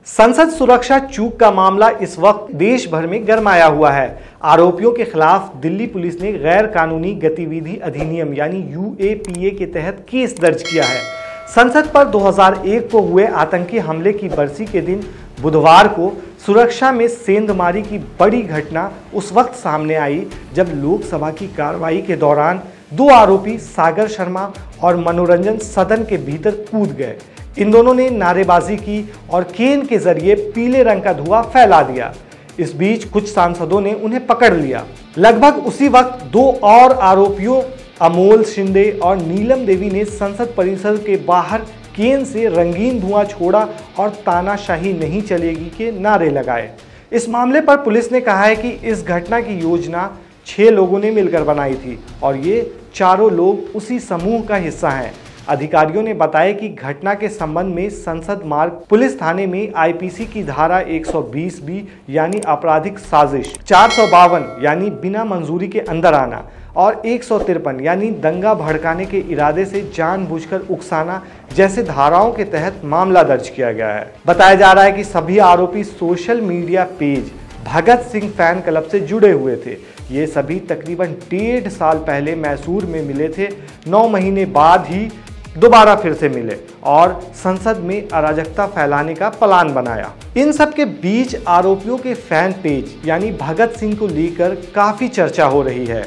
संसद सुरक्षा चूक का मामला इस वक्त देश भर में गरमाया हुआ है। आरोपियों के खिलाफ दिल्ली पुलिस ने गैर कानूनी गतिविधि अधिनियम यानी यूएपीए के तहत केस दर्ज किया है। संसद पर 2001 को हुए आतंकी हमले की बरसी के दिन बुधवार को सुरक्षा में सेंधमारी की बड़ी घटना उस वक्त सामने आई जब लोकसभा की कार्रवाई के दौरान दो आरोपी सागर शर्मा और मनोरंजन सदन के भीतर कूद गए। इन दोनों ने नारेबाजी की और केन के जरिए पीले रंग का धुआं फैला दिया। इस बीच कुछ सांसदों ने उन्हें पकड़ लिया। लगभग उसी वक्त दो और आरोपियों अमोल शिंदे और नीलम देवी ने संसद परिसर के बाहर केन से रंगीन धुआं छोड़ा और तानाशाही नहीं चलेगी के नारे लगाए। इस मामले पर पुलिस ने कहा है कि इस घटना की योजना 6 लोगों ने मिलकर बनाई थी और ये चारों लोग उसी समूह का हिस्सा हैं। अधिकारियों ने बताया कि घटना के संबंध में संसद मार्ग पुलिस थाने में आईपीसी की धारा 120 बी यानी आपराधिक साजिश, 452 यानी बिना मंजूरी के अंदर आना और 153 यानी दंगा भड़काने के इरादे से जानबूझकर उकसाना जैसे धाराओं के तहत मामला दर्ज किया गया है। बताया जा रहा है कि सभी आरोपी social media page Bhagat Singh fan club से जुड़े हुए थे। ये सभी तकरीबन 1.5 साल पहले मैसूर में मिले थे। 9 महीने बाद ही दोबारा फिर से मिले और संसद में अराजकता फैलाने का प्लान बनाया। इन सब के बीच आरोपियों के फैन पेज यानी भगत सिंह को लेकर काफी चर्चा हो रही है।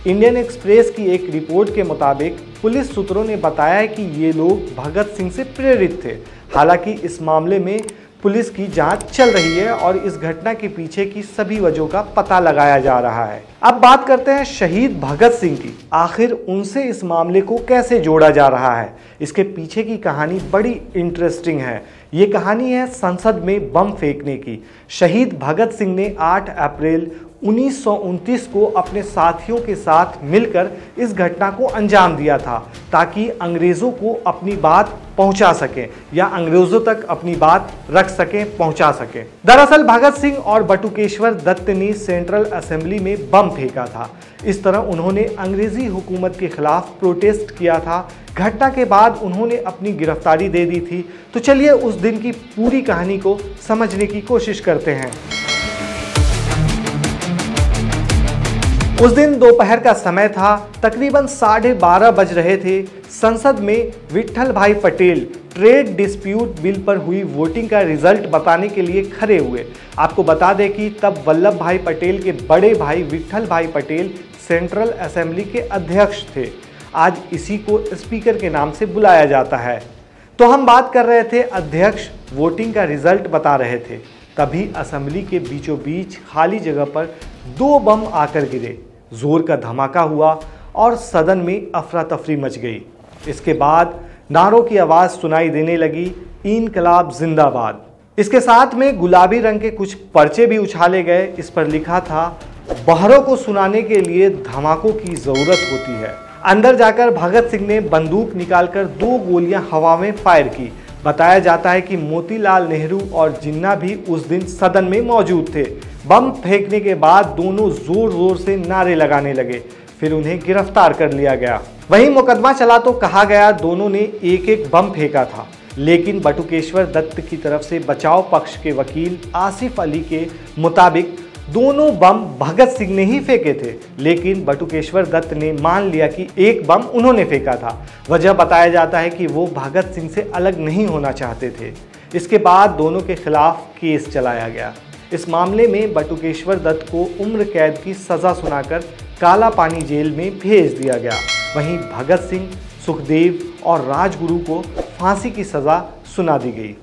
इंडियन एक्सप्रेस की एक रिपोर्ट के मुताबिक पुलिस सूत्रों ने बताया कि ये लोग भगत सिंह से प्रेरित थे। हालांकि इस मामले में पुलिस की जांच चल रही है और इस घटना के पीछे की सभी वजहों का पता लगाया जा रहा है। अब बात करते हैं शहीद भगत सिंह की। आखिर उनसे इस मामले को कैसे जोड़ा जा रहा है? इसके पीछे की कहानी बड़ी इंटरेस्टिंग है। ये कहानी है संसद में बम फेंकने की। शहीद भगत सिंह ने 8 अप्रैल 1929 को अपने साथियों के साथ मिलकर इस घटना को अंजाम दिया था ताकि अंग्रेज़ों को अपनी बात पहुंचा सकें या अंग्रेज़ों तक अपनी बात रख सकें, पहुंचा सकें। दरअसल भगत सिंह और बटुकेश्वर दत्त ने सेंट्रल असेंबली में बम फेंका था। इस तरह उन्होंने अंग्रेज़ी हुकूमत के खिलाफ प्रोटेस्ट किया था। घटना के बाद उन्होंने अपनी गिरफ्तारी दे दी थी। तो चलिए उस दिन की पूरी कहानी को समझने की कोशिश करते हैं। उस दिन दोपहर का समय था, तकरीबन 12:30 बज रहे थे। संसद में विट्ठल भाई पटेल ट्रेड डिस्प्यूट बिल पर हुई वोटिंग का रिजल्ट बताने के लिए खड़े हुए। आपको बता दें कि तब वल्लभ भाई पटेल के बड़े भाई विट्ठल भाई पटेल सेंट्रल असेंबली के अध्यक्ष थे। आज इसी को स्पीकर के नाम से बुलाया जाता है। तो हम बात कर रहे थे, अध्यक्ष वोटिंग का रिजल्ट बता रहे थे। तभी असेंबली के बीचों बीच खाली जगह पर 2 बम आकर गिरे। जोर का धमाका हुआ और सदन में अफरा तफरी मच गई। इसके बाद नारों की आवाज़ सुनाई देने लगी, इनकलाब जिंदाबाद। इसके साथ में गुलाबी रंग के कुछ पर्चे भी उछाले गए। इस पर लिखा था, बहरों को सुनाने के लिए धमाकों की ज़रूरत होती है। अंदर जाकर भगत सिंह ने बंदूक निकालकर 2 गोलियां हवा में फायर की। बताया जाता है कि मोतीलाल नेहरू और जिन्ना भी उस दिन सदन में मौजूद थे। बम फेंकने के बाद दोनों जोर जोर से नारे लगाने लगे। फिर उन्हें गिरफ्तार कर लिया गया। वहीं मुकदमा चला तो कहा गया दोनों ने एक बम फेंका था, लेकिन बटुकेश्वर दत्त की तरफ से बचाव पक्ष के वकील आसिफ अली के मुताबिक दोनों बम भगत सिंह ने ही फेंके थे, लेकिन बटुकेश्वर दत्त ने मान लिया कि एक बम उन्होंने फेंका था। वजह बताया जाता है कि वो भगत सिंह से अलग नहीं होना चाहते थे। इसके बाद दोनों के खिलाफ केस चलाया गया। इस मामले में बटुकेश्वर दत्त को उम्र कैद की सज़ा सुनाकर काला पानी जेल में भेज दिया गया। वहीं भगत सिंह, सुखदेव और राजगुरु को फांसी की सज़ा सुना दी गई।